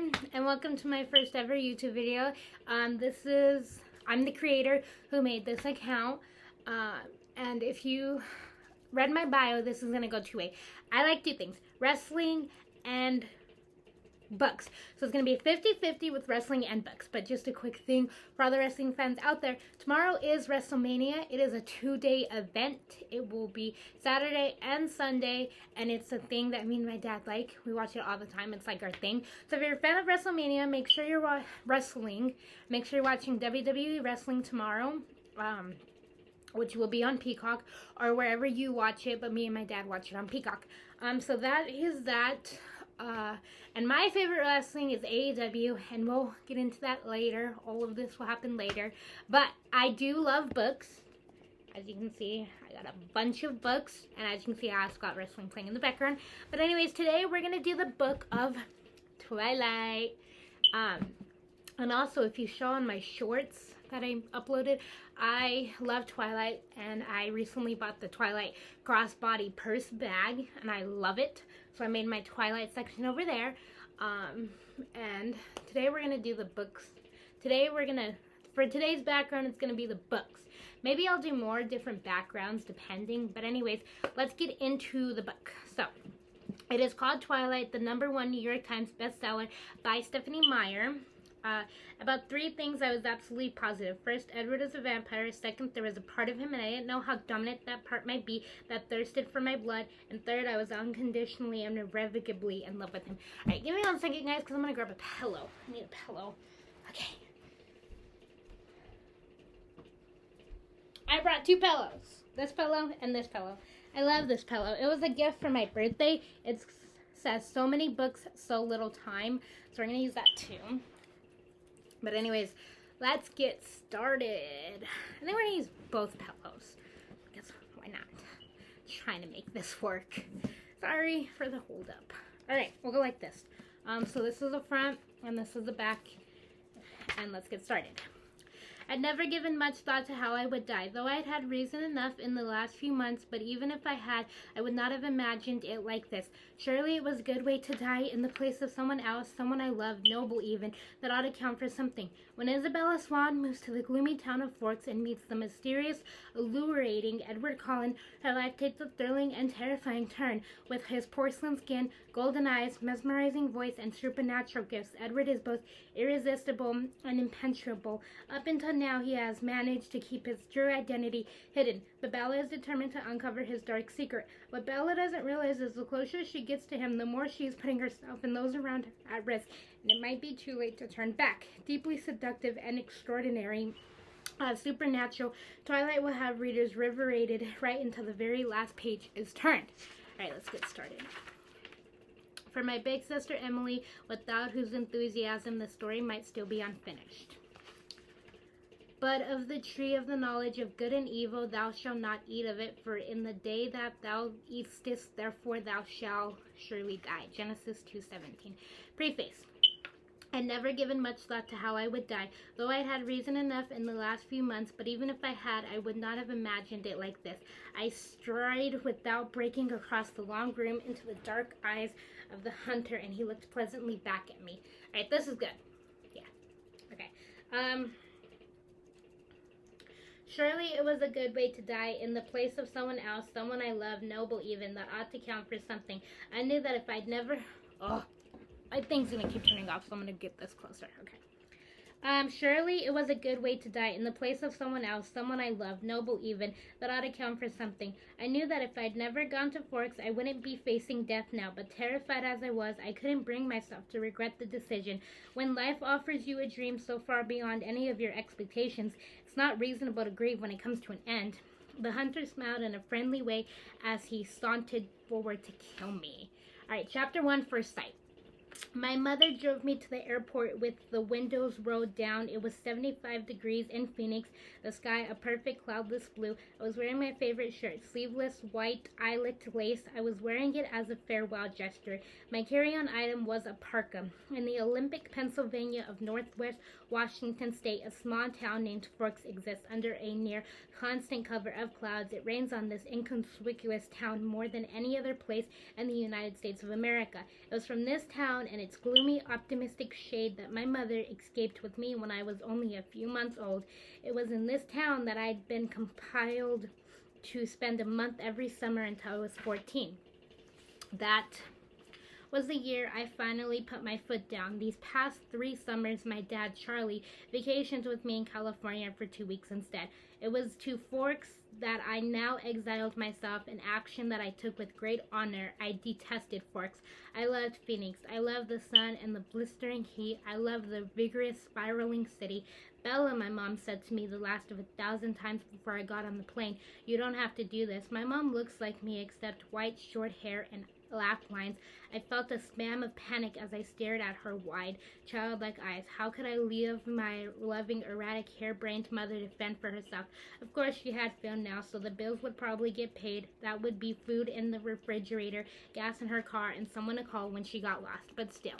everyone, and welcome to my first ever YouTube video. I'm the creator who made this account, and if you read my bio, this is going to go two ways. I like two things, wrestling and books. So it's going to be 50-50 with wrestling and books. But just a quick thing for all the wrestling fans out there. Tomorrow is WrestleMania. It is a 2-day event. It will be Saturday and Sunday. And it's a thing that me and my dad like. We watch it all the time. It's like our thing. So if you're a fan of WrestleMania, make sure you're wrestling. Make sure you're watching WWE Wrestling tomorrow. Which will be on Peacock or wherever you watch it. But me and my dad watch it on Peacock. So that is that. And my favorite wrestling is AEW, and we'll get into that later. All of this will happen later. But I do love books. As you can see, I got a bunch of books, and as you can see, I also got wrestling playing in the background. But anyways, today we're going to do the book of Twilight. And also, if you saw on my shorts that I uploaded, I love Twilight, and I recently bought the Twilight crossbody purse bag, and I love it. So I made my Twilight section over there. And today we're going to do the books. For today's background, it's going to be the books. Maybe I'll do more different backgrounds depending. But anyways, let's get into the book. So, it is called Twilight, the #1 New York Times bestseller by Stephanie Meyer. About three things I was absolutely positive. First, Edward is a vampire. Second, there was a part of him and I didn't know how dominant that part might be that thirsted for my blood. And third, I was unconditionally and irrevocably in love with him. Alright, give me 1 second, guys, because I'm going to grab a pillow. I need a pillow. Okay. I brought 2 pillows. This pillow and this pillow. I love this pillow. It was a gift for my birthday. It says so many books, so little time. So we're going to use that too. But anyways, let's get started. I think we're going to use both pillows. Because why not? Trying to make this work. Sorry for the hold up. Alright, we'll go like this. So this is the front and this is the back. And let's get started. I'd never given much thought to how I would die, though I'd had reason enough in the last few months, but even if I had, I would not have imagined it like this. Surely it was a good way to die in the place of someone else, someone I loved, noble even, that ought to count for something. When Isabella Swan moves to the gloomy town of Forks and meets the mysterious, alluring Edward Cullen, her life takes a thrilling and terrifying turn. With his porcelain skin, golden eyes, mesmerizing voice, and supernatural gifts, Edward is both irresistible and impenetrable. Up until now, he has managed to keep his true identity hidden, but Bella is determined to uncover his dark secret. What Bella doesn't realize is the closer she gets to him, the more she is putting herself and those around her at risk, and it might be too late to turn back. Deeply seductive and extraordinary, supernatural, Twilight will have readers riveted right until the very last page is turned. Alright, let's get started. For my big sister Emily, without whose enthusiasm the story might still be unfinished. But of the tree of the knowledge of good and evil thou shalt not eat of it, for in the day that thou eatest, therefore thou shalt surely die. Genesis 2:17. Preface. I'd never given much thought to how I would die, though I had reason enough in the last few months, but even if I had, I would not have imagined it like this. I stride without breaking across the long room into the dark eyes of the hunter, and he looked pleasantly back at me. Alright, this is good. Yeah. Okay. Surely it was a good way to die in the place of someone else, someone I love, noble even, that ought to count for something. I knew that if I'd never... Oh, my thing's going to keep turning off, so I'm going to get this closer. Okay. Surely it was a good way to die in the place of someone else, someone I love, noble even, that ought to count for something. I knew that if I'd never gone to Forks, I wouldn't be facing death now, but terrified as I was, I couldn't bring myself to regret the decision. When life offers you a dream so far beyond any of your expectations, it's not reasonable to grieve when it comes to an end. The hunter smiled in a friendly way as he sauntered forward to kill me. Alright, Chapter 1, First Sight. My mother drove me to the airport with the windows rolled down. It was 75 degrees in Phoenix, the sky a perfect cloudless blue. I was wearing my favorite shirt, sleeveless white eyelet lace. I was wearing it as a farewell gesture. My carry-on item was a parka. In the Olympic Pennsylvania of Northwest Washington State, a small town named Forks exists under a near constant cover of clouds. It rains on this inconspicuous town more than any other place in the United States of America. It was from this town town and its gloomy, optimistic shade that my mother escaped with me when I was only a few months old. It was in this town that I'd been compelled to spend a month every summer until I was 14. That was the year I finally put my foot down. These past 3 summers, my dad, Charlie, vacationed with me in California for 2 weeks instead. It was to Forks that I now exiled myself, an action that I took with great honor. I detested Forks. I loved Phoenix. I loved the sun and the blistering heat. I loved the vigorous, spiraling city. Bella, my mom said to me the last of 1,000 times before I got on the plane, you don't have to do this. My mom looks like me except white, short hair and laugh lines. I felt a spasm of panic as I stared at her wide, childlike eyes. How could I leave my loving, erratic, harebrained mother to fend for herself? Of course, she had phone now, so the bills would probably get paid. That would be food in the refrigerator, gas in her car, and someone to call when she got lost. But still.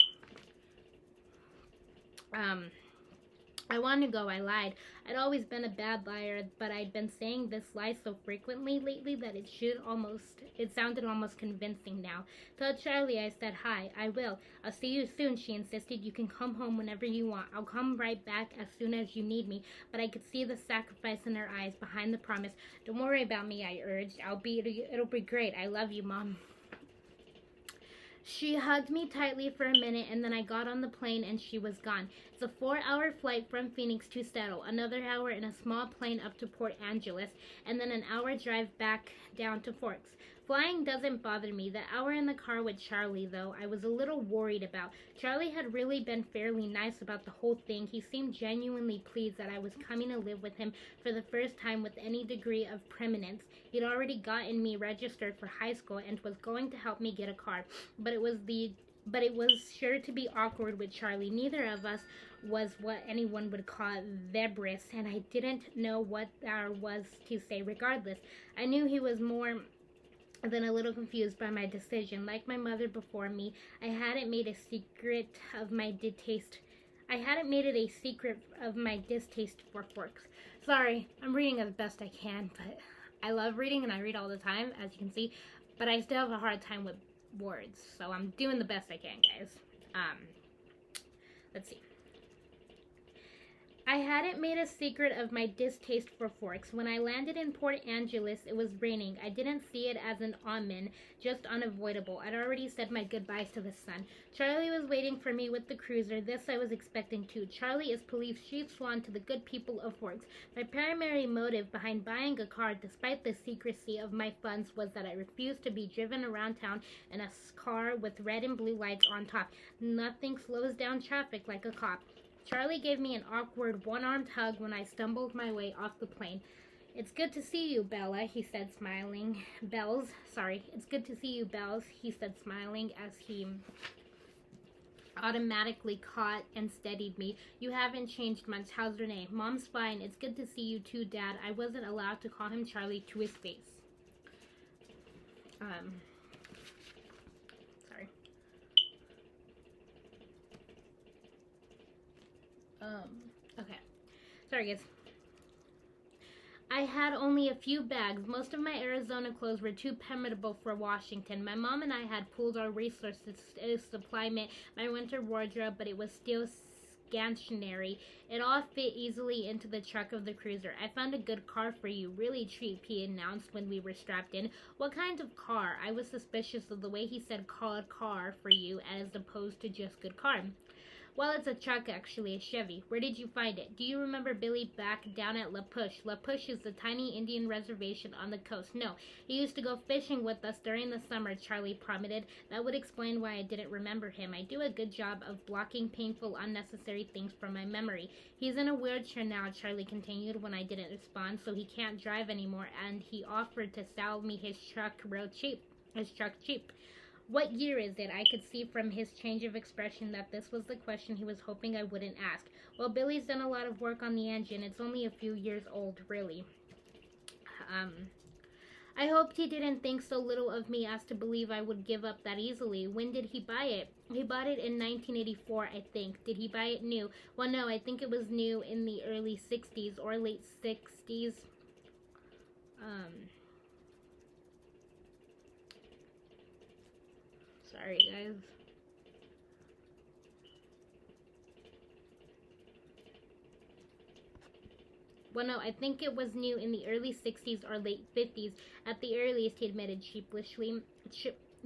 I wanted to go, I lied. I'd always been a bad liar, but I'd been saying this lie so frequently lately that it sounded almost convincing now. Tell Charlie I said hi. I will. I'll see you soon, she insisted. You can come home whenever you want. I'll come right back as soon as you need me. But I could see the sacrifice in her eyes behind the promise. Don't worry about me, I urged. It'll be great. I love you, Mom. She hugged me tightly for a minute, and then I got on the plane and she was gone. It's a 4-hour flight from Phoenix to Seattle, another hour in a small plane up to Port Angeles, and then an hour drive back down to Forks. Flying doesn't bother me. The hour in the car with Charlie, though, I was a little worried about. Charlie had really been fairly nice about the whole thing. He seemed genuinely pleased that I was coming to live with him for the first time with any degree of preeminence. He'd already gotten me registered for high school and was going to help me get a car. But it was sure to be awkward with Charlie. Neither of us was what anyone would call vebrous, and I didn't know what there was to say regardless. I knew he was more than a little confused by my decision. Like my mother before me, I hadn't made a secret of my distaste. I hadn't made it a secret of my distaste for Forks. Sorry, I'm reading as best I can, but I love reading and I read all the time, as you can see, but I still have a hard time with words, so I'm doing the best I can, guys. Let's see. I hadn't made a secret of my distaste for Forks. When I landed in Port Angeles, it was raining. I didn't see it as an omen, just unavoidable. I'd already said my goodbyes to the sun. Charlie was waiting for me with the cruiser. This I was expecting too. Charlie is police chief swan to the good people of Forks. My primary motive behind buying a car, despite the secrecy of my funds, was that I refused to be driven around town in a car with red and blue lights on top. Nothing slows down traffic like a cop. Charlie gave me an awkward one-armed hug when I stumbled my way off the plane. It's good to see you, Bella, he said, smiling. It's good to see you, Bells, he said, smiling as he automatically caught and steadied me. You haven't changed much. How's Renee? Mom's fine. It's good to see you too, Dad. I wasn't allowed to call him Charlie to his face. Okay. Sorry, guys. I had only a few bags. Most of my Arizona clothes were too permittable for Washington. My mom and I had pooled our resources to supply my winter wardrobe, but it was still scantionary. It all fit easily into the truck of the cruiser. I found a good car for you. Really cheap, he announced when we were strapped in. What kind of car? I was suspicious of the way he said car for you as opposed to just good car. Well, it's a truck, actually, a Chevy. Where did you find it? Do you remember Billy back down at La Push? La Push is the tiny Indian reservation on the coast. No, he used to go fishing with us during the summer, Charlie prompted. That would explain why I didn't remember him. I do a good job of blocking painful, unnecessary things from my memory. He's in a wheelchair now, Charlie continued when I didn't respond, so he can't drive anymore, and he offered to sell me his truck cheap. What year is it? I could see from his change of expression that this was the question he was hoping I wouldn't ask. Well, Billy's done a lot of work on the engine. It's only a few years old, really. I hoped he didn't think so little of me as to believe I would give up that easily. When did he buy it? He bought it in 1984, I think. Did he buy it new? Well, no, I think it was new in the early 60s or late 60s. Sorry, guys. Well, no, I think it was new in the early 60s or late 50s. At the earliest, he admitted sheepishly.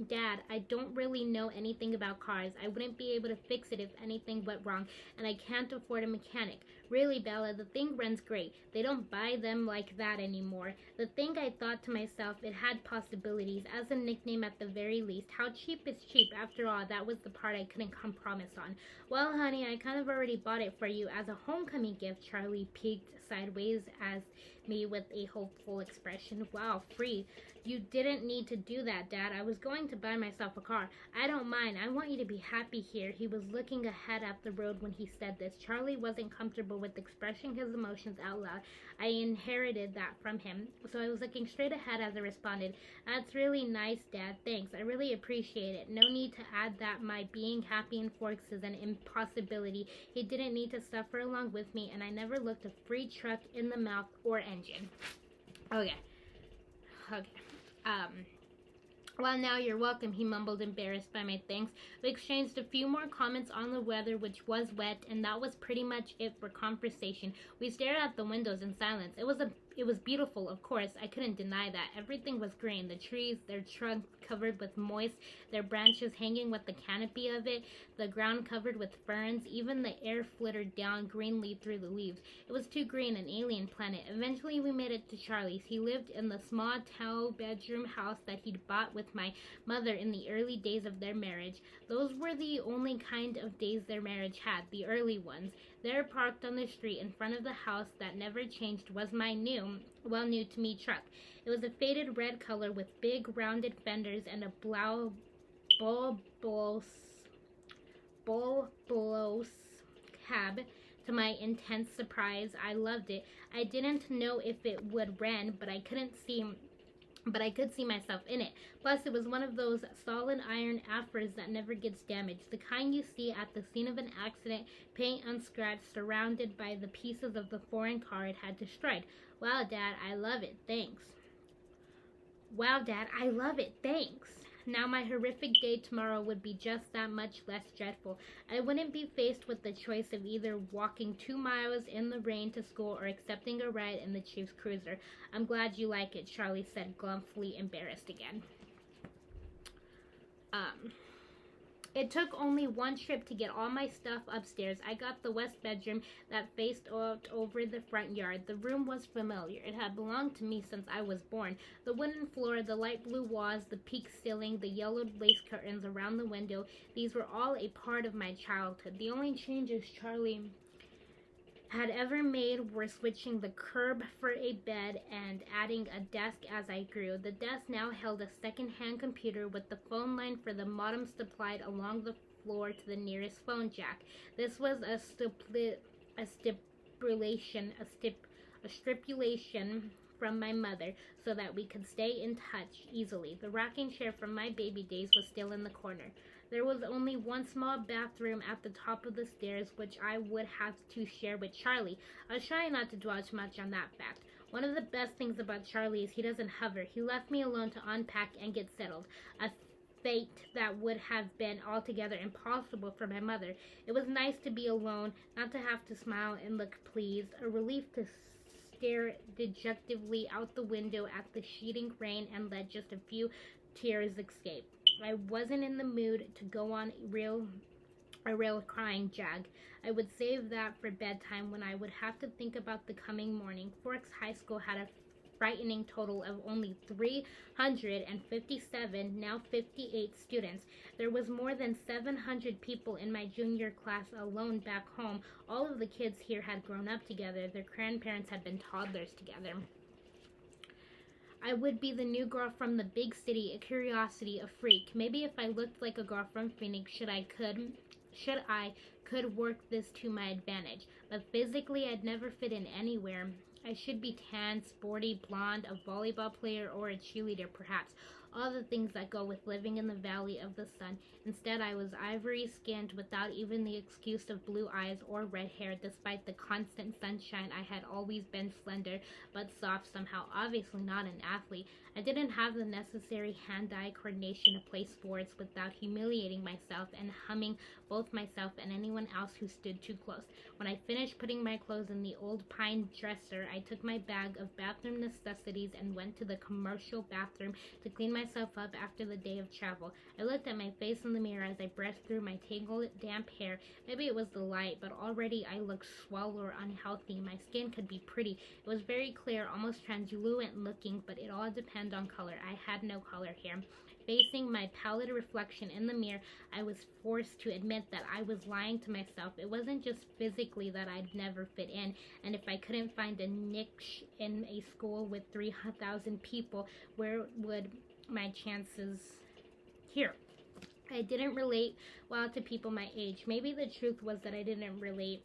Dad, I don't really know anything about cars. I wouldn't be able to fix it if anything went wrong, and I can't afford a mechanic. Really, Bella, the thing runs great. They don't buy them like that anymore. The thing, I thought to myself, it had possibilities, as a nickname at the very least. How cheap is cheap? After all, that was the part I couldn't compromise on. Well, honey, I kind of already bought it for you as a homecoming gift. Charlie peeked sideways at me with a hopeful expression. Wow, free. You didn't need to do that, Dad. I was going to buy myself a car. I don't mind. I want you to be happy here. He was looking ahead at the road when he said this. Charlie wasn't comfortable with expressing his emotions out loud. I inherited that from him, so I was looking straight ahead as I responded. That's really nice, Dad. Thanks. I really appreciate it. No need to add that my being happy in Forks is an impossibility. He didn't need to suffer along with me, and I never looked a free truck in the mouth or engine. Okay. Well, now you're welcome, he mumbled, embarrassed by my thanks. We exchanged a few more comments on the weather, which was wet, and that was pretty much it for conversation. We stared out the windows in silence. It was beautiful, of course. I couldn't deny that. Everything was green. The trees, their trunks covered with moist, their branches hanging with the canopy of it, the ground covered with ferns, even the air flittered down greenly through the leaves. It was too green, an alien planet. Eventually we made it to Charlie's. He lived in the small two-bedroom house that he'd bought with my mother in the early days of their marriage. Those were the only kind of days their marriage had, the early ones. There, parked on the street in front of the house that never changed, was my new to me truck. It was a faded red color with big rounded fenders and a bulbous cab. To my intense surprise, I loved it. I didn't know if it would run, but I could see myself in it. Plus, it was one of those solid iron afers that never gets damaged, the kind you see at the scene of an accident, paint unscratched, surrounded by the pieces of the foreign car it had destroyed. Wow, Dad, I love it. Thanks. Wow, Dad, I love it. Thanks. Now my horrific day tomorrow would be just that much less dreadful. I wouldn't be faced with the choice of either walking 2 miles in the rain to school or accepting a ride in the Chief's cruiser. I'm glad you like it, Charlie said, glumly embarrassed again. It took only one trip to get all my stuff upstairs. I got the west bedroom that faced out over the front yard. The room was familiar. It had belonged to me since I was born. The wooden floor, the light blue walls, the peaked ceiling, the yellowed lace curtains around the window, these were all a part of my childhood. The only changes Charlie had ever made were switching the curb for a bed and adding a desk as I grew. The desk now held a second-hand computer with the phone line for the modem supplied along the floor to the nearest phone jack. This was a stipulation from my mother so that we could stay in touch easily. The rocking chair from my baby days was still in the corner. There was only one small bathroom at the top of the stairs, which I would have to share with Charlie. I was trying not to dwell too much on that fact. One of the best things about Charlie is he doesn't hover. He left me alone to unpack and get settled, a fate that would have been altogether impossible for my mother. It was nice to be alone, not to have to smile and look pleased, a relief to stare dejectedly out the window at the sheeting rain and let just a few tears escape. I wasn't in the mood to go on a real crying jag. I would save that for bedtime when I would have to think about the coming morning. Forks High School had a frightening total of only 357, now 58 students. There was more than 700 people in my junior class alone back home. All of the kids here had grown up together. Their grandparents had been toddlers together. I would be the new girl from the big city, a curiosity, a freak. Maybe if I looked like a girl from Phoenix, I could work this to my advantage. But physically, I'd never fit in anywhere. I should be tan, sporty, blonde, a volleyball player, or a cheerleader, perhaps. all the things that go with living in the valley of the sun. Instead, I was ivory-skinned without even the excuse of blue eyes or red hair. Despite the constant sunshine, I had always been slender but soft somehow, obviously not an athlete. I didn't have the necessary hand-eye coordination to play sports without humiliating myself and humming both myself and anyone else who stood too close. When I finished putting my clothes in the old pine dresser, I took my bag of bathroom necessities and went to the commercial bathroom to clean myself up after the day of travel. I looked at my face in the mirror as I brushed through my tangled, damp hair. Maybe it was the light, but already I looked swollen or unhealthy. My skin could be pretty. It was very clear, almost translucent looking, but it all depended on color. I had no color here. Facing my pallid reflection in the mirror, I was forced to admit that I was lying to myself. It wasn't just physically that I'd never fit in, and if I couldn't find a niche in a school with 3,000 people, where would my chances here? I didn't relate well to people my age. Maybe the truth was that I didn't relate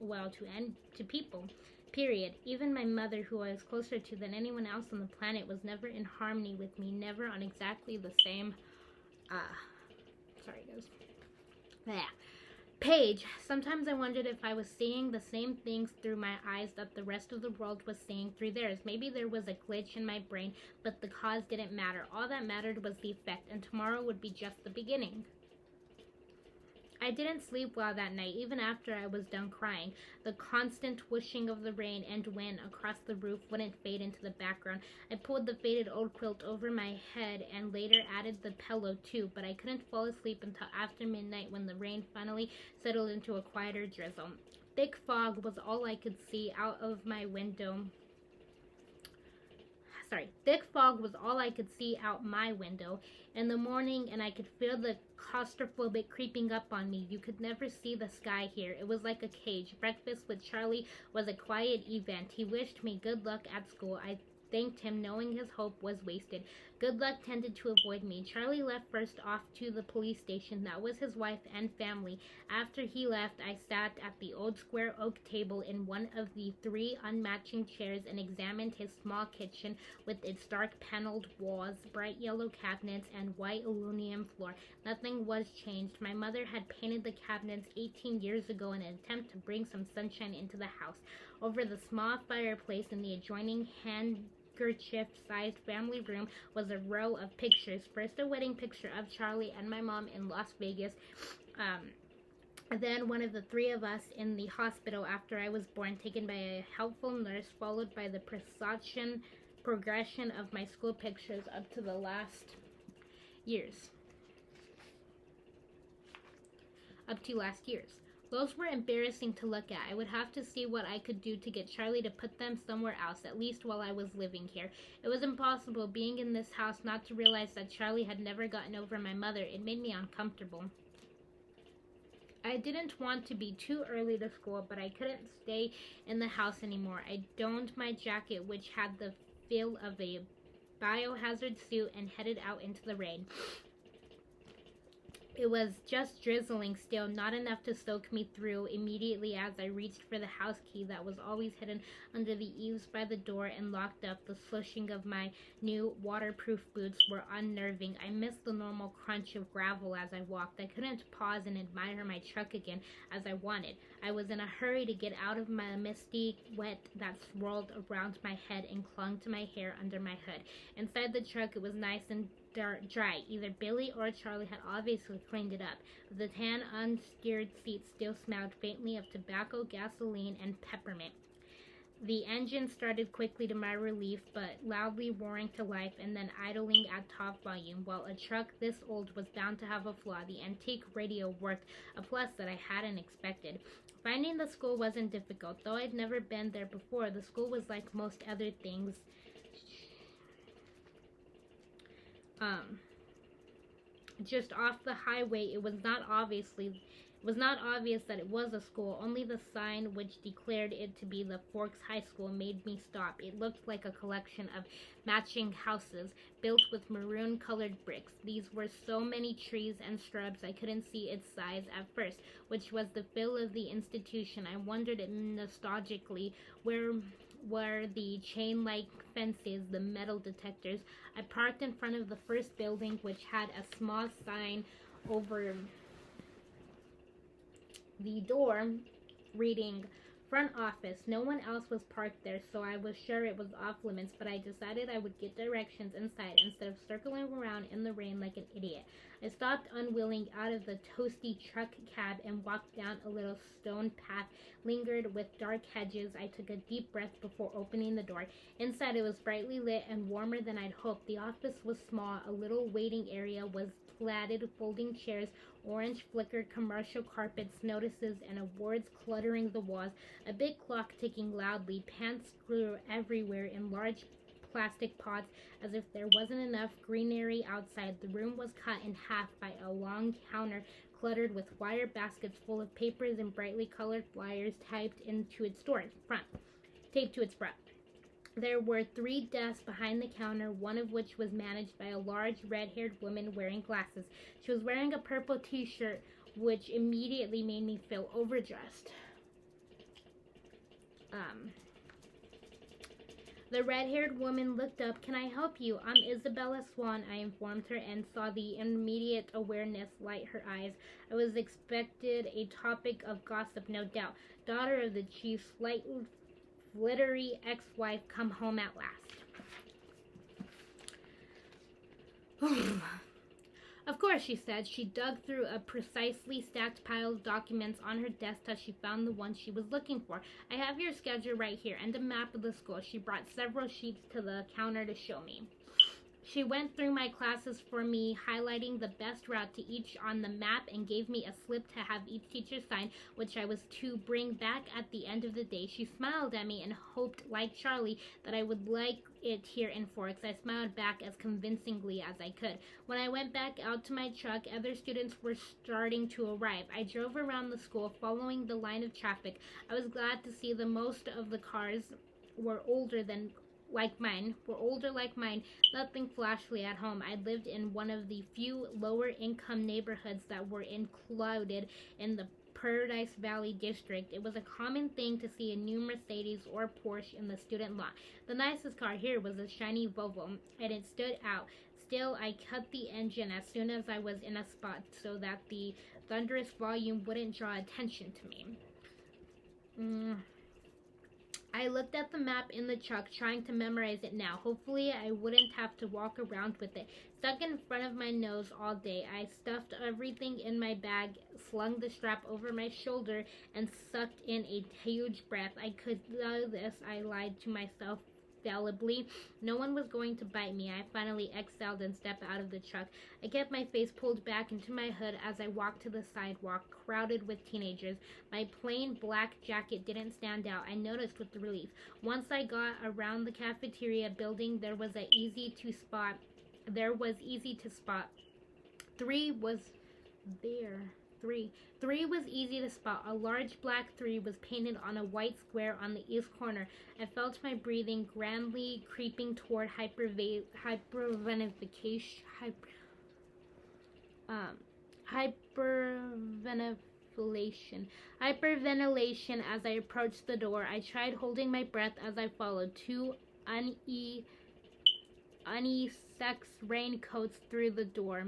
well to people. Period. Even my mother, who I was closer to than anyone else on the planet, was never in harmony with me, never on exactly the same, sorry guys, page. Sometimes I wondered if I was seeing the same things through my eyes that the rest of the world was seeing through theirs. Maybe there was a glitch in my brain, but the cause didn't matter. All that mattered was the effect, and tomorrow would be just the beginning. I didn't sleep well that night, even after I was done crying. The constant whooshing of the rain and wind across the roof wouldn't fade into the background. I pulled the faded old quilt over my head and later added the pillow too, but I couldn't fall asleep until after midnight when the rain finally settled into a quieter drizzle. Thick fog was all I could see out of my window. Thick fog was all I could see out my window in the morning, and I could feel the claustrophobic creeping up on me. You could never see the sky here. It was like a cage. Breakfast with Charlie was a quiet event. He wished me good luck at school. I thanked him, knowing his hope was wasted. Good luck tended to avoid me. Charlie left first off to the police station. That was his wife and family. After he left, I sat at the old square oak table in one of the 3 unmatching chairs and examined his small kitchen with its dark paneled walls, bright yellow cabinets, and white aluminum floor. Nothing was changed. My mother had painted the cabinets 18 years ago in an attempt to bring some sunshine into the house. Over the small fireplace in the adjoining handkerchief-sized family room was a row of pictures. First, a wedding picture of Charlie and my mom in Las Vegas. Then one of the 3 of us in the hospital after I was born, taken by a helpful nurse, followed by the progression of my school pictures up to the last years. Those were embarrassing to look at. I would have to see what I could do to get Charlie to put them somewhere else, at least while I was living here. It was impossible, being in this house, not to realize that Charlie had never gotten over my mother. It made me uncomfortable. I didn't want to be too early to school, but I couldn't stay in the house anymore. I donned my jacket, which had the feel of a biohazard suit, and headed out into the rain. It was just drizzling still, not enough to soak me through immediately as I reached for the house key that was always hidden under the eaves by the door and locked up. The slushing of my new waterproof boots were unnerving. I missed the normal crunch of gravel as I walked. I couldn't pause and admire my truck again as I wanted. I was in a hurry to get out of my misty wet that swirled around my head and clung to my hair under my hood. Inside the truck, it was nice and dry. Either Billy or Charlie had obviously cleaned it up, but the tan, unsteered seats still smelled faintly of tobacco, gasoline, and peppermint. The engine started quickly to my relief, but loudly roaring to life and then idling at top volume. While a truck this old was bound to have a flaw, the antique radio worked, a plus that I hadn't expected. Finding the school wasn't difficult. Though I'd never been there before, the school was like most other things. Just off the highway. It was not obvious that it was a school. Only the sign, which declared it to be the Forks High School, made me stop. It looked like a collection of matching houses built with maroon-colored bricks. These were so many trees and shrubs I couldn't see its size at first, which was the feel of the institution. I wondered nostalgically where were the chain-like fences, the metal detectors. I parked in front of the first building, which had a small sign over the door reading front office. No one else was parked there, so I was sure it was off limits, but I decided I would get directions inside instead of circling around in the rain like an idiot. I stopped unwilling out of the toasty truck cab and walked down a little stone path lingered with dark hedges. I took a deep breath before opening the door. Inside it was brightly lit and warmer than I'd hoped. The office was small. A little waiting area was platted, folding chairs, orange flickered commercial carpets, notices, and awards cluttering the walls. A big clock ticking loudly. Plants grew everywhere in large plastic pots as if there wasn't enough greenery outside. The room was cut in half by a long counter cluttered with wire baskets full of papers and brightly colored flyers taped to its front. There were 3 desks behind the counter, one of which was managed by a large red-haired woman wearing glasses. She was wearing a purple t-shirt, which immediately made me feel overdressed. The red-haired woman looked up. "Can I help you?" "I'm Isabella Swan," I informed her, and saw the immediate awareness light her eyes. I was expected a topic of gossip, no doubt. Daughter of the chief's slightly flittery ex-wife come home at last. "Of course," she said. She dug through a precisely stacked pile of documents on her desk till she found the one she was looking for. "I have your schedule right here and a map of the school." She brought several sheets to the counter to show me. She went through my classes for me, highlighting the best route to each on the map, and gave me a slip to have each teacher sign, which I was to bring back at the end of the day. She smiled at me and hoped, like Charlie, that I would like it here in Forks. I smiled back as convincingly as I could. When I went back out to my truck, other students were starting to arrive. I drove around the school, following the line of traffic. I was glad to see the most of the cars were older like mine, nothing flashy at home. I lived in one of the few lower income neighborhoods that were included in the Paradise Valley district. It was a common thing to see a new Mercedes or Porsche in the student lot. The nicest car here was a shiny Volvo, and it stood out. Still, I cut the engine as soon as I was in a spot so that the thunderous volume wouldn't draw attention to me. I looked at the map in the truck, trying to memorize it now. Hopefully, I wouldn't have to walk around with it stuck in front of my nose all day. I stuffed everything in my bag, slung the strap over my shoulder, and sucked in a huge breath. I could do this, I lied to myself fallibly. No one was going to bite me. I finally exhaled and stepped out of the truck. I kept my face pulled back into my hood as I walked to the sidewalk, crowded with teenagers. My plain black jacket didn't stand out, I noticed with relief. Once I got around the cafeteria building, there was easy to spot. 3 was there. 3 was easy to spot. A large black 3 was painted on a white square on the east corner. I felt my breathing grandly creeping toward hyperventilation as I approached the door. I tried holding my breath as I followed 2 unisex raincoats through the door.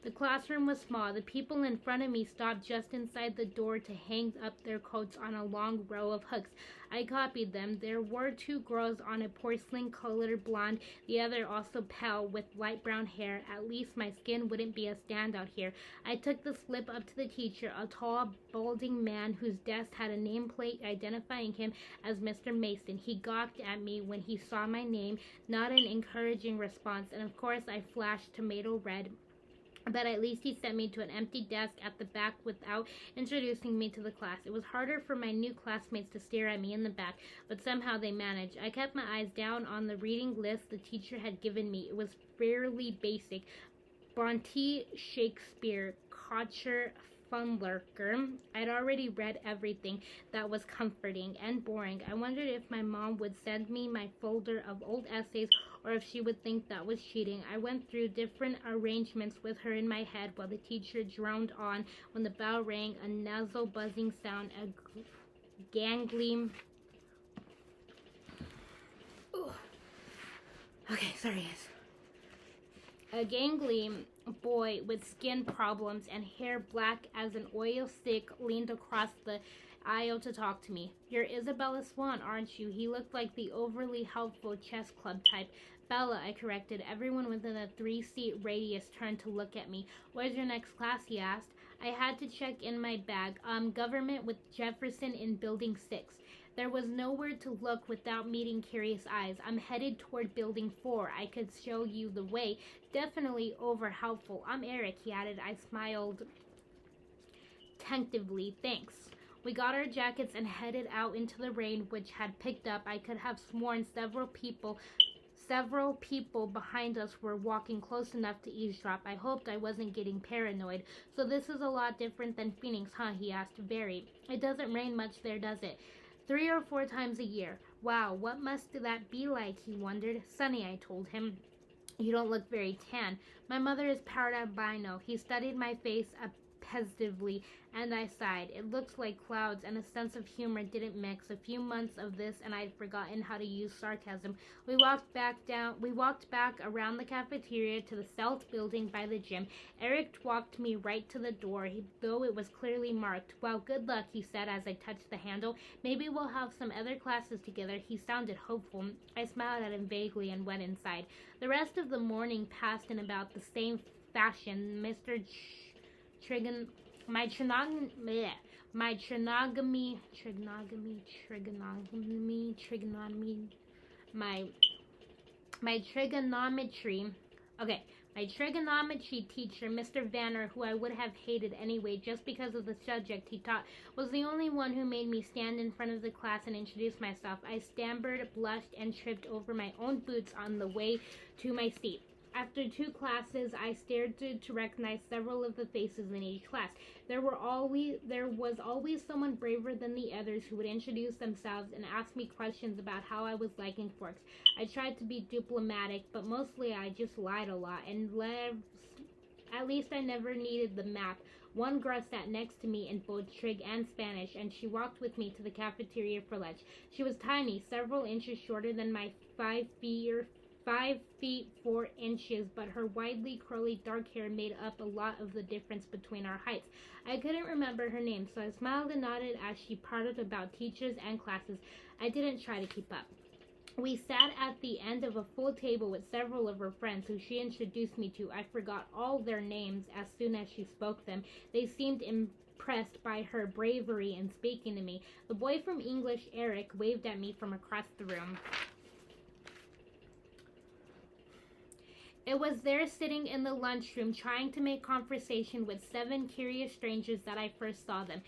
The classroom was small. The people in front of me stopped just inside the door to hang up their coats on a long row of hooks. I copied them. There were 2 girls on a porcelain-colored blonde, the other also pale with light brown hair. At least my skin wouldn't be a standout here. I took the slip up to the teacher, a tall, balding man whose desk had a nameplate identifying him as Mr. Mason. He gawked at me when he saw my name, not an encouraging response, and of course I flashed tomato red. But at least he sent me to an empty desk at the back without introducing me to the class. It was harder for my new classmates to stare at me in the back, but somehow they managed. I kept my eyes down on the reading list the teacher had given me. It was fairly basic. Bronte, Shakespeare, Kocher, Funlurker. I'd already read everything. That was comforting and boring. I wondered if my mom would send me my folder of old essays or if she would think that was cheating. I went through different arrangements with her in my head while the teacher droned on. When the bell rang, a nasal buzzing sound, a gangly Ooh. Okay, sorry guys. A gangly boy with skin problems and hair black as an oil stick leaned across the aisle to talk to me. You're Isabella Swan, aren't you? He looked like the overly helpful chess club type. Bella, I corrected. Everyone within a 3-seat radius turned to look at me. Where's your next class? He asked. I had to check in my bag. Government with Jefferson in Building 6. There was nowhere to look without meeting curious eyes. I'm headed toward Building 4. I could show you the way. Definitely over helpful. I'm Eric, he added. I smiled tentatively. Thanks. We got our jackets and headed out into the rain, which had picked up. I could have sworn several people behind us were walking close enough to eavesdrop. I hoped I wasn't getting paranoid. So this is a lot different than Phoenix, huh? He asked. Very. It doesn't rain much there, does it? 3 or 4 times a year. Wow, what must that be like? He wondered. Sunny, I told him. You don't look very tan. My mother is part albino. He studied my face apprehensively, and I sighed. It looks like clouds, and a sense of humor didn't mix. A few months of this, and I'd forgotten how to use sarcasm. We walked back around the cafeteria to the south building by the gym. Eric walked me right to the door, though it was clearly marked. Well, good luck, he said as I touched the handle. Maybe we'll have some other classes together. He sounded hopeful. I smiled at him vaguely and went inside. The rest of the morning passed in about the same fashion. My trigonometry teacher, Mr. Vanner, who I would have hated anyway just because of the subject he taught, was the only one who made me stand in front of the class and introduce myself. I stammered, blushed, and tripped over my own boots on the way to my seat. After 2 classes, I stared to recognize several of the faces in each class. There was always someone braver than the others who would introduce themselves and ask me questions about how I was liking forks. I tried to be diplomatic, but mostly I just lied a lot, and at least I never needed the map. One girl sat next to me in both Trig and Spanish, and she walked with me to the cafeteria for lunch. She was tiny, several inches shorter than my 5 feet 4 inches, but her widely curly dark hair made up a lot of the difference between our heights. I couldn't remember her name, so I smiled and nodded as she prattled about teachers and classes. I didn't try to keep up. We sat at the end of a full table with several of her friends who she introduced me to. I forgot all their names as soon as she spoke them. They seemed impressed by her bravery in speaking to me. The boy from English, Eric, waved at me from across the room. It was there sitting in the lunchroom trying to make conversation with 7 curious strangers that I first saw them.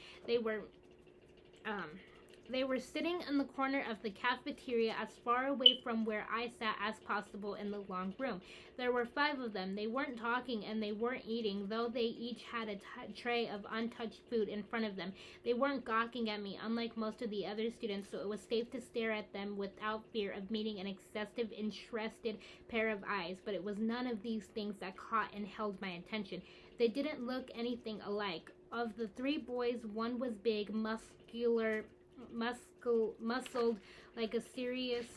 They were sitting in the corner of the cafeteria as far away from where I sat as possible in the long room. There were 5 of them. They weren't talking and they weren't eating, though they each had a tray of untouched food in front of them. They weren't gawking at me, unlike most of the other students, so it was safe to stare at them without fear of meeting an excessive, interested pair of eyes. But it was none of these things that caught and held my attention. They didn't look anything alike. Of the 3 boys, one was big, muscled, like a serious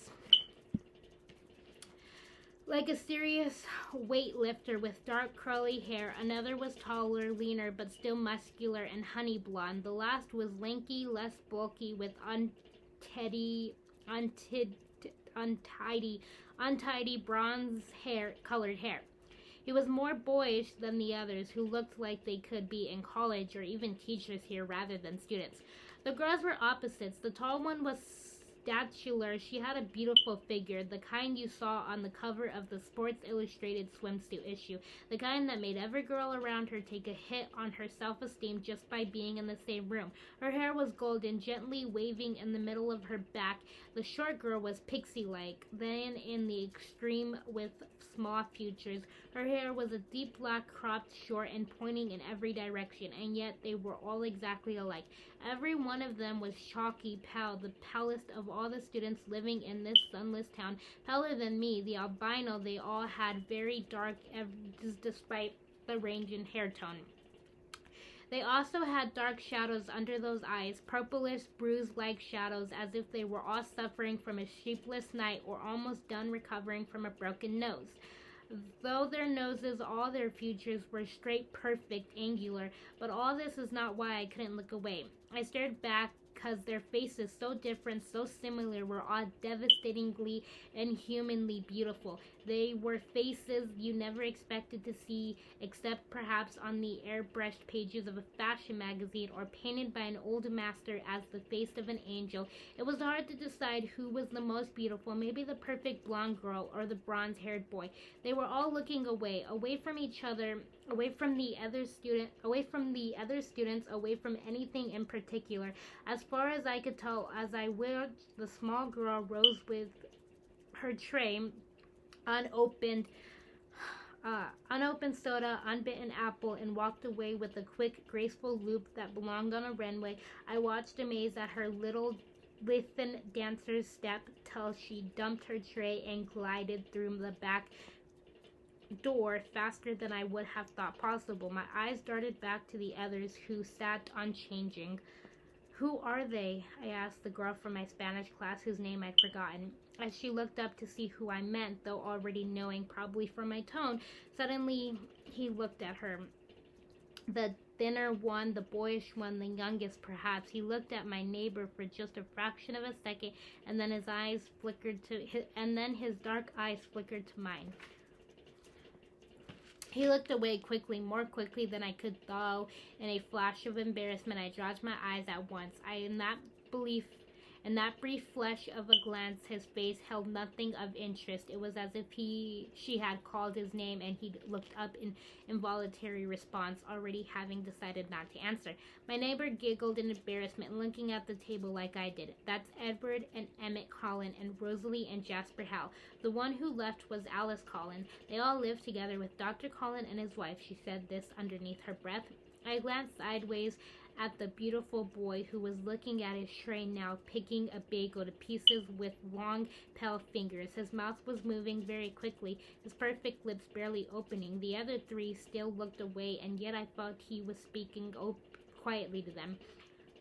weightlifter with dark curly hair. Another was taller, leaner, but still muscular and honey blonde. The last was lanky, less bulky, with untidy bronze colored hair. He was more boyish than the others, who looked like they could be in college or even teachers here rather than students. The girls were opposites. The tall one was statular. She had a beautiful figure, the kind you saw on the cover of the Sports Illustrated swimsuit issue, the kind that made every girl around her take a hit on her self-esteem just by being in the same room. Her hair was golden, gently waving in the middle of her back. The short girl was pixie-like, then in the extreme with small features. Her hair was a deep black, cropped short and pointing in every direction, and yet they were all exactly alike. Every one of them was chalky pale, the palest of all the students living in this sunless town, paler than me, the albino. They all had very dark edges despite the range in hair tone. They also had dark shadows under those eyes, purplish, bruise-like shadows, as if they were all suffering from a sleepless night or almost done recovering from a broken nose. Though their noses, all their features were straight, perfect, angular, but all this is not why I couldn't look away. I stared back because their faces, so different, so similar, were all devastatingly and humanly beautiful. They were faces you never expected to see, except perhaps on the airbrushed pages of a fashion magazine or painted by an old master as the face of an angel. It was hard to decide who was the most beautiful, maybe the perfect blonde girl or the bronze-haired boy. They were all looking away, away from each other, away from the other students, away from anything in particular. As far as I could tell, as I watched, the small girl rose with her tray, unopened soda, unbitten apple, and walked away with a quick, graceful loop that belonged on a runway. I watched amazed at her little lithen dancer's step till she dumped her tray and glided through the back door faster than I would have thought possible. My eyes darted back to the others, who sat unchanging. "Who are they?" I asked the girl from my Spanish class whose name I'd forgotten. As she looked up to see who I meant, though already knowing, probably from my tone, suddenly he looked at her. The thinner one, the boyish one, the youngest perhaps. He looked at my neighbor for just a fraction of a second, and then his dark eyes flickered to mine. He looked away quickly, more quickly than I could, though in a flash of embarrassment I dropped my eyes at once. In that brief flash of a glance, his face held nothing of interest. It was as if she had called his name and he'd looked up in involuntary response, already having decided not to answer. My neighbor giggled in embarrassment, looking at the table like I did. "That's Edward and Emmett Collin and Rosalie and Jasper Howell. The one who left was Alice Collin. They all lived together with Dr. Collin and his wife." She said this underneath her breath. I glanced sideways at the beautiful boy who was looking at his tray now, picking a bagel to pieces with long, pale fingers. His mouth was moving very quickly, his perfect lips barely opening. The other three still looked away, and yet I felt he was speaking quietly to them.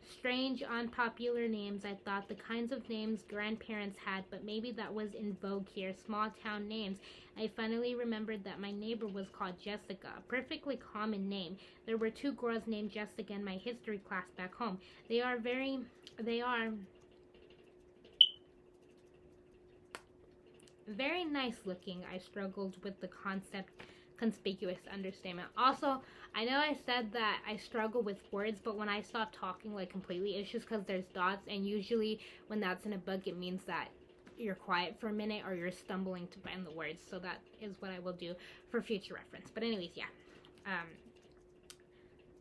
Strange, unpopular names, I thought, the kinds of names grandparents had, but maybe that was in vogue here, small-town names. I finally remembered that my neighbor was called Jessica, a perfectly common name. There were 2 girls named Jessica in my history class back home. They are very nice looking. I struggled with the conspicuous understatement. Also, I know I said that I struggle with words, but when I stop talking like completely, it's just because there's dots, and usually when that's in a book, it means that you're quiet for a minute or you're stumbling to find the words. So that is what I will do for future reference. But anyways, yeah.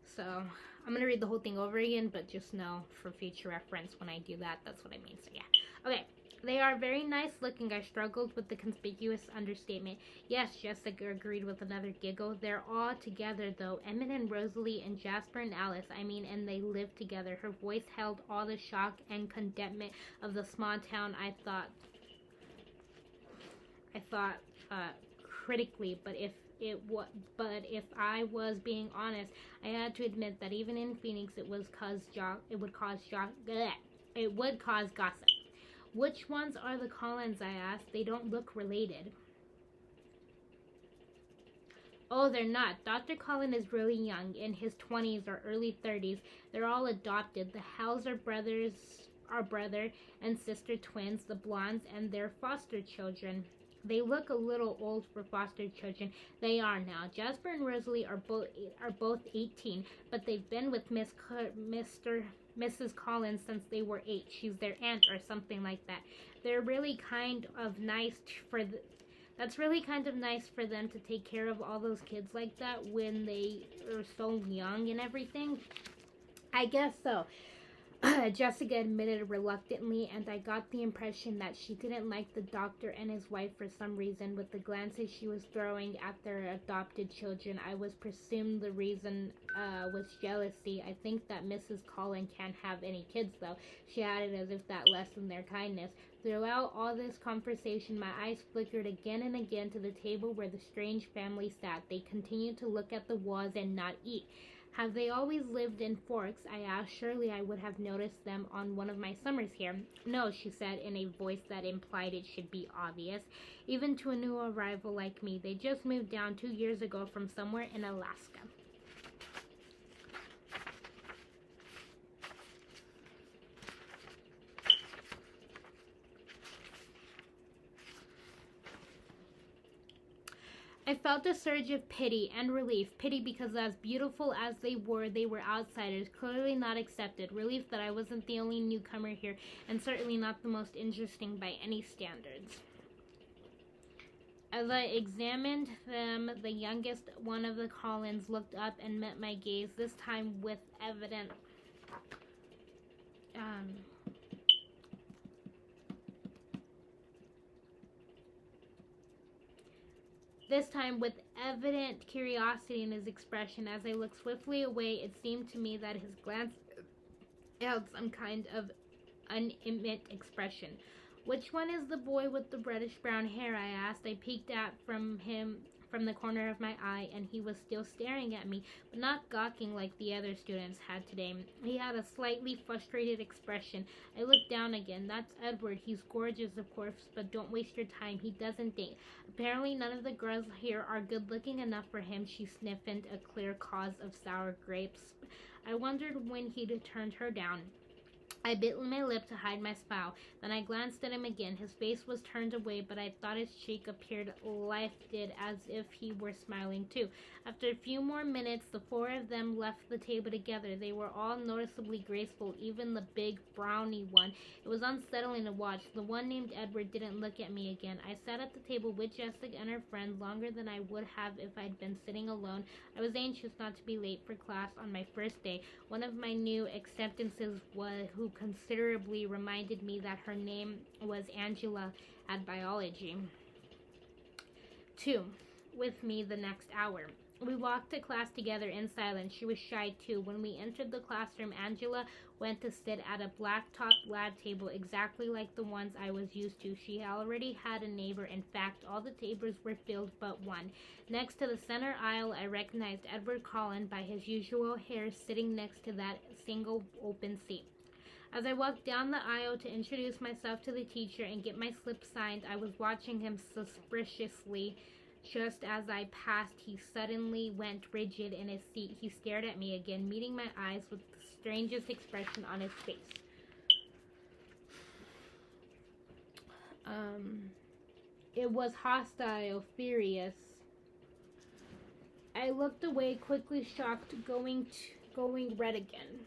So I'm gonna read the whole thing over again, but just know for future reference when I do that, that's what I mean. So yeah. Okay. They are very nice looking. I struggled with the conspicuous understatement. Yes, Jessica agreed with another giggle. They're all together, though. Emmett and Rosalie and Jasper and Alice, and they live together. Her voice held all the shock and contentment of the small town. I thought critically, but if I was being honest, I had to admit that even in Phoenix, it would cause gossip. "Which ones are the Collins?" I asked. "They don't look related." "Oh, they're not. Dr. Collin is really young, in his 20s or early 30s. They're all adopted. The Howells are brother and sister twins, the Blondes, and their foster children. They look a little old for foster children. They are now. Jasper and Rosalie are both 18, but they've been with Mrs. Collins since they were 8. She's their aunt or something like that. They're really kind of nice that's really kind of nice for them to take care of all those kids like that when they are so young and everything." "I guess so," Jessica admitted reluctantly, and I got the impression that she didn't like the doctor and his wife for some reason. With the glances she was throwing at their adopted children, I was presumed the reason was jealousy. "I think that Mrs. Collin can't have any kids, though," she added, as if that lessened their kindness. Throughout all this conversation, my eyes flickered again and again to the table where the strange family sat. They continued to look at the walls and not eat. Have they always lived in Forks? I asked. Surely I would have noticed them on one of my summers here. No, she said in a voice that implied it should be obvious, even to a new arrival like me. They just moved down 2 years ago from somewhere in Alaska. I felt a surge of pity and relief. Pity because as beautiful as they were outsiders, clearly not accepted. Relief that I wasn't the only newcomer here, and certainly not the most interesting by any standards. As I examined them, the youngest one of the Collins looked up and met my gaze, this time with evident curiosity in his expression. As I looked swiftly away, it seemed to me that his glance held some kind of unimit expression. Which one is the boy with the reddish-brown hair? I asked. I peeked at from the corner of my eye, and he was still staring at me, but not gawking like the other students had today. He had a slightly frustrated expression. I looked down again. That's Edward. He's gorgeous, of course, but don't waste your time. He doesn't date. Apparently none of the girls here are good-looking enough for him. She sniffed a clear cause of sour grapes. I wondered when he'd turned her down. I bit my lip to hide my smile. Then I glanced at him again. His face was turned away, but I thought his cheek appeared lifted, as if he were smiling too. After a few more minutes, the four of them left the table together. They were all noticeably graceful, even the big brownie one. It was unsettling to watch. The one named Edward didn't look at me again. I sat at the table with Jessica and her friend longer than I would have if I'd been sitting alone. I was anxious not to be late for class on my first day. One of my new acceptances who considerably reminded me that her name was Angela at biology. 2. With me the next hour. We walked to class together in silence. She was shy too. When we entered the classroom, Angela went to sit at a black-topped lab table exactly like the ones I was used to. She already had a neighbor. In fact, all the tables were filled but one. Next to the center aisle, I recognized Edward Collins by his usual hair sitting next to that single open seat. As I walked down the aisle to introduce myself to the teacher and get my slip signed, I was watching him suspiciously. Just as I passed, he suddenly went rigid in his seat. He stared at me again, meeting my eyes with the strangest expression on his face. It was hostile, furious. I looked away, quickly shocked, going red again.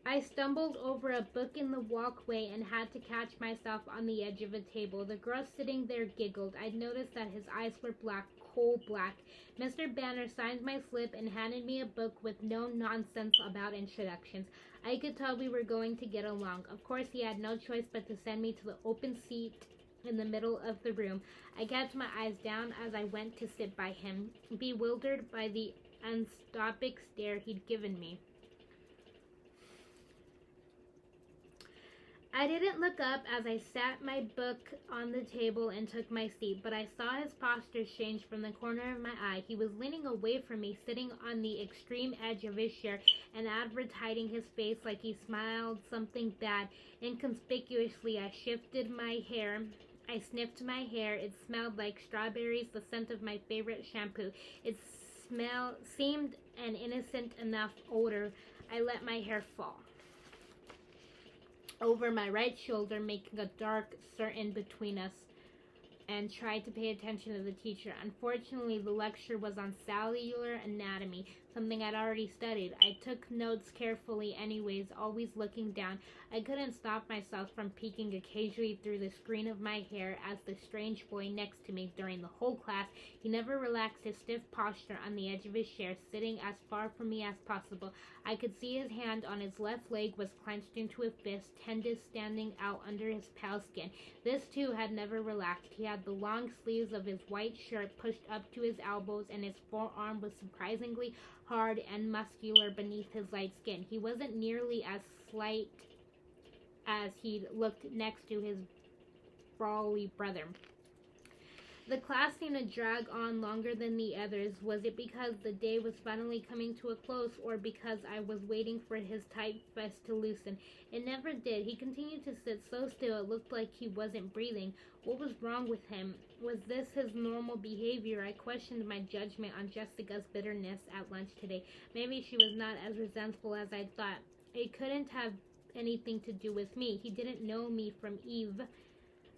I stumbled over a book in the walkway and had to catch myself on the edge of a table. The girl sitting there giggled. I'd noticed that his eyes were black, coal black. Mr. Banner signed my slip and handed me a book with no nonsense about introductions. I could tell we were going to get along. Of course, he had no choice but to send me to the open seat in the middle of the room. I kept my eyes down as I went to sit by him, bewildered by the unstopping stare he'd given me. I didn't look up as I sat my book on the table and took my seat, but I saw his posture change from the corner of my eye. He was leaning away from me, sitting on the extreme edge of his chair and hiding his face like he smiled something bad. Inconspicuously, I shifted my hair. I sniffed my hair. It smelled like strawberries, the scent of my favorite shampoo. It seemed an innocent enough odor. I let my hair fall over my right shoulder, making a dark curtain between us, and tried to pay attention to the teacher. Unfortunately, the lecture was on cellular anatomy, something I'd already studied. I took notes carefully anyways, always looking down. I couldn't stop myself from peeking occasionally through the screen of my hair as the strange boy next to me. During the whole class, he never relaxed his stiff posture on the edge of his chair, sitting as far from me as possible. I could see his hand on his left leg was clenched into a fist, tendons standing out under his pale skin. This, too, had never relaxed. He had the long sleeves of his white shirt pushed up to his elbows, and his forearm was surprisingly hard and muscular beneath his light skin. He wasn't nearly as slight as he'd looked next to his brawly brother. The class seemed to drag on longer than the others. Was it because the day was finally coming to a close, or because I was waiting for his tight fist to loosen? It never did. He continued to sit so still it looked like he wasn't breathing. What was wrong with him? Was this his normal behavior? I questioned my judgment on Jessica's bitterness at lunch today. Maybe she was not as resentful as I thought. It couldn't have anything to do with me. He didn't know me from Eve.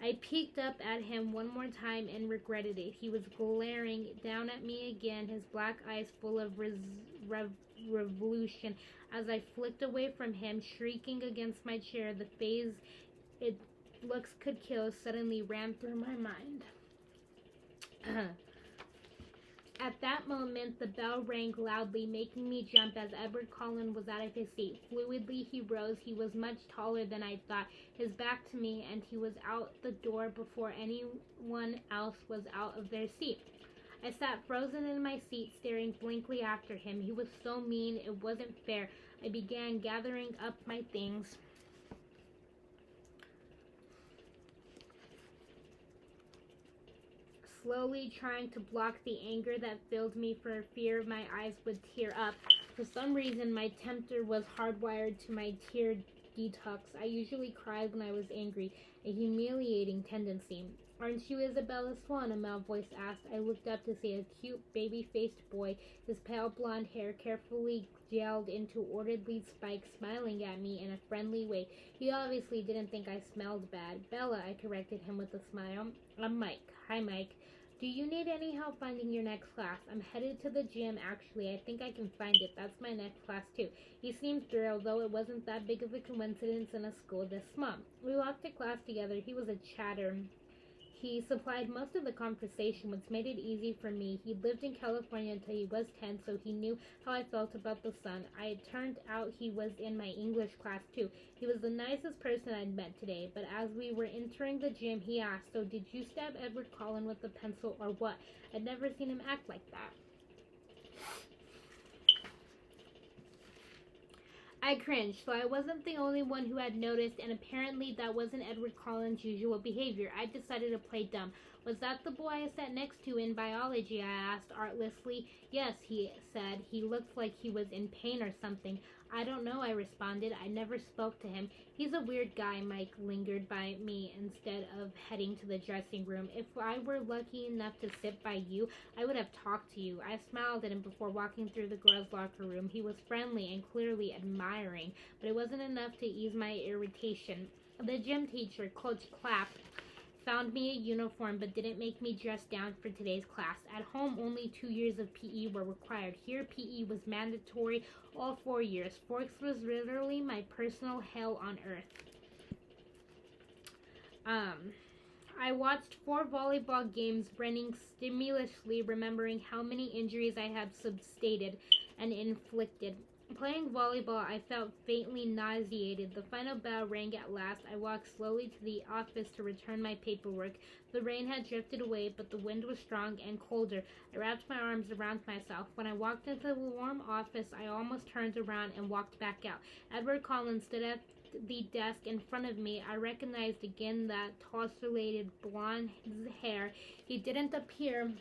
I peeked up at him one more time and regretted it. He was glaring down at me again, his black eyes full of revolution. As I flicked away from him, shrieking against my chair, the phase it looks could kill suddenly ran through my mind. At that moment, the bell rang loudly, making me jump as Edward Cullen was out of his seat. Fluidly, he rose. He was much taller than I thought, his back to me, and he was out the door before anyone else was out of their seat. I sat frozen in my seat, staring blankly after him. He was so mean, it wasn't fair. I began gathering up my things. Slowly trying to block the anger that filled me for fear my eyes would tear up. For some reason, my tempter was hardwired to my tear detox. I usually cried when I was angry, a humiliating tendency. "Aren't you Isabella Swan?" a male voice asked. I looked up to see a cute, baby-faced boy, his pale blonde hair carefully gelled into orderly spikes, smiling at me in a friendly way. He obviously didn't think I smelled bad. "Bella," I corrected him with a smile. "I'm Mike." "Hi, Mike. Do you need any help finding your next class?" "I'm headed to the gym, actually. I think I can find it. That's my next class, too." He seemed thrilled, though it wasn't that big of a coincidence in a school this small. We walked to class together. He was a chatter. He supplied most of the conversation, which made it easy for me. He lived in California until he was 10, so he knew how I felt about the sun. It turned out he was in my English class, too. He was the nicest person I'd met today, but as we were entering the gym, he asked, "So did you stab Edward Cullen with a pencil or what?" I'd never seen him act like that. I cringed, so I wasn't the only one who had noticed, and apparently that wasn't Edward Cullen's usual behavior. I decided to play dumb. "Was that the boy I sat next to in biology?" I asked artlessly. "Yes," he said. "He looked like he was in pain or something." "I don't know," I responded. I never spoke to him. "He's a weird guy." Mike lingered by me instead of heading to the dressing room. "If I were lucky enough to sit by you, I would have talked to you." I smiled at him before walking through the girls' locker room. He was friendly and clearly admiring, but it wasn't enough to ease my irritation. The gym teacher, Coach Clapp, found me a uniform but didn't make me dress down for today's class. At home, only 2 years of PE were required. Here, PE was mandatory all 4 years. Sports was literally my personal hell on earth. I watched 4 volleyball games, grinning stimulously, remembering how many injuries I had substated and inflicted. Playing volleyball, I felt faintly nauseated. The final bell rang at last. I walked slowly to the office to return my paperwork. The rain had drifted away, but the wind was strong and colder. I wrapped my arms around myself. When I walked into the warm office, I almost turned around and walked back out. Edward Collins stood at the desk in front of me. I recognized again that tousulated blonde hair. He didn't appear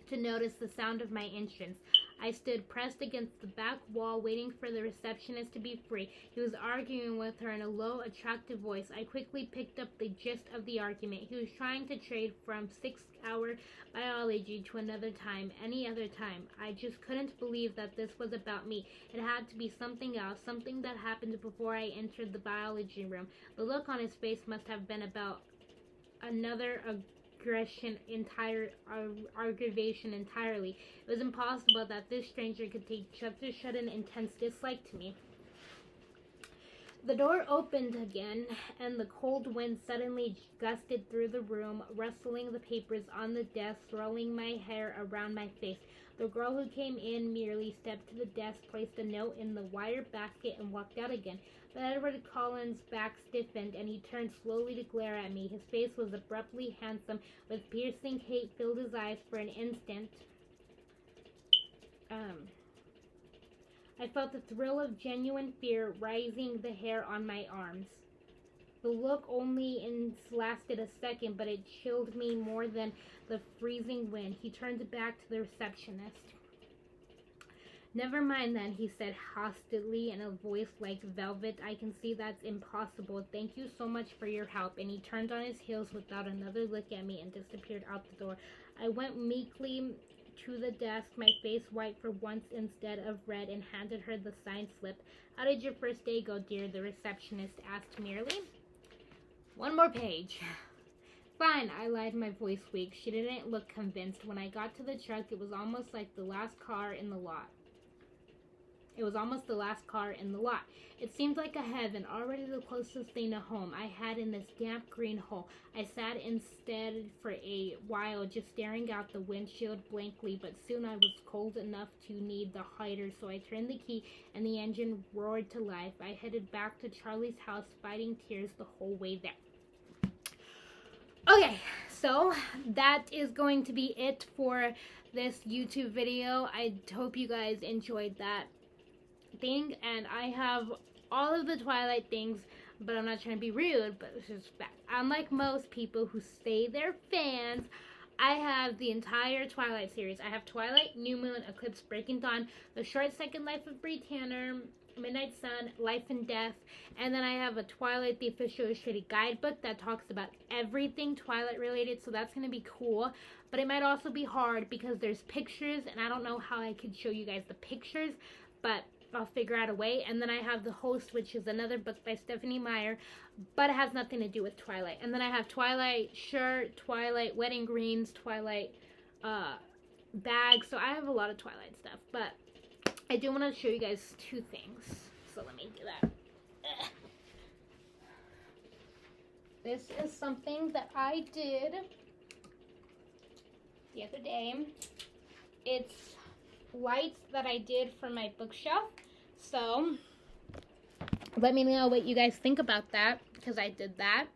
to notice the sound of my entrance. I stood pressed against the back wall, waiting for the receptionist to be free. He was arguing with her in a low, attractive voice. I quickly picked up the gist of the argument. He was trying to trade from 6-hour biology to another time, any other time. I just couldn't believe that this was about me. It had to be something else, something that happened before I entered the biology room. The look on his face must have been about another aggravation entirely. It was impossible that this stranger could take such an intense dislike to me. The door opened again, and the cold wind suddenly gusted through the room, rustling the papers on the desk, swirling my hair around my face. The girl who came in merely stepped to the desk, placed a note in the wire basket, and walked out again. But Edward Collins' back stiffened, and he turned slowly to glare at me. His face was abruptly handsome, with piercing hate filled his eyes for an instant. I felt the thrill of genuine fear rising the hair on my arms. The look only lasted a second, but it chilled me more than the freezing wind. He turned back to the receptionist. Never mind then, he said hastily in a voice like velvet. I can see that's impossible. Thank you so much for your help. And he turned on his heels without another look at me and disappeared out the door. I went meekly to the desk, my face white for once instead of red, and handed her the signed slip. How did your first day go, dear? The receptionist asked merely. One more page. Fine, I lied, my voice weak. She didn't look convinced. When I got to the truck, it was almost like the last car in the lot. It seemed like a heaven, already the closest thing to home I had in this damp green hole. I sat instead for a while, just staring out the windshield blankly, but soon I was cold enough to need the hider, so I turned the key and the engine roared to life. I headed back to Charlie's house, fighting tears the whole way there. Okay, so that is going to be it for this YouTube video. I hope you guys enjoyed that thing, and I have all of the Twilight things, but I'm not trying to be rude, but it's just fact. Unlike most people who say they're fans, I have the entire Twilight series. I have Twilight, New Moon, Eclipse, Breaking Dawn, The Short Second Life of Bree Tanner, Midnight Sun, Life and Death, and then I have a Twilight, the official illustrated guidebook that talks about everything Twilight related, so that's going to be cool, but it might also be hard because there's pictures, and I don't know how I could show you guys the pictures, but I'll figure out a way. And then I have The Host, which is another book by Stephanie Meyer, but it has nothing to do with Twilight. And then I have Twilight shirt, Twilight wedding greens, Twilight bag. So I have a lot of Twilight stuff, but I do want to show you guys two things. So let me do that. This is something that I did the other day. It's lights that I did for my bookshelf. So let me know what you guys think about that, because I did that.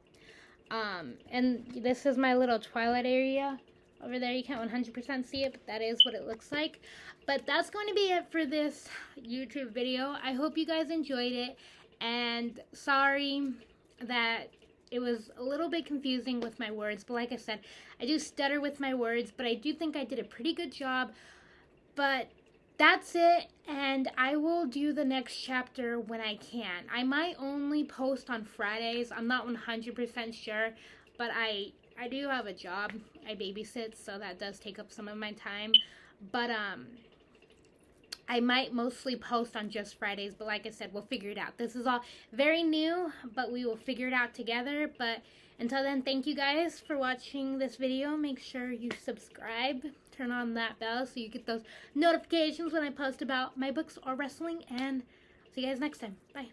And this is my little Twilight area over there. You can't 100% see it, but that is what it looks like. But that's going to be it for this YouTube video. I hope you guys enjoyed it, and sorry that it was a little bit confusing with my words, but like I said, I do stutter with my words, but I do think I did a pretty good job. But that's it, and I will do the next chapter when I can. I might only post on Fridays. I'm not 100% sure, but I do have a job. I babysit, so that does take up some of my time. But I might mostly post on just Fridays, but like I said, we'll figure it out. This is all very new, but we will figure it out together. But until then, thank you guys for watching this video. Make sure you subscribe. Turn on that bell so you get those notifications when I post about my books or wrestling. And see you guys next time. Bye.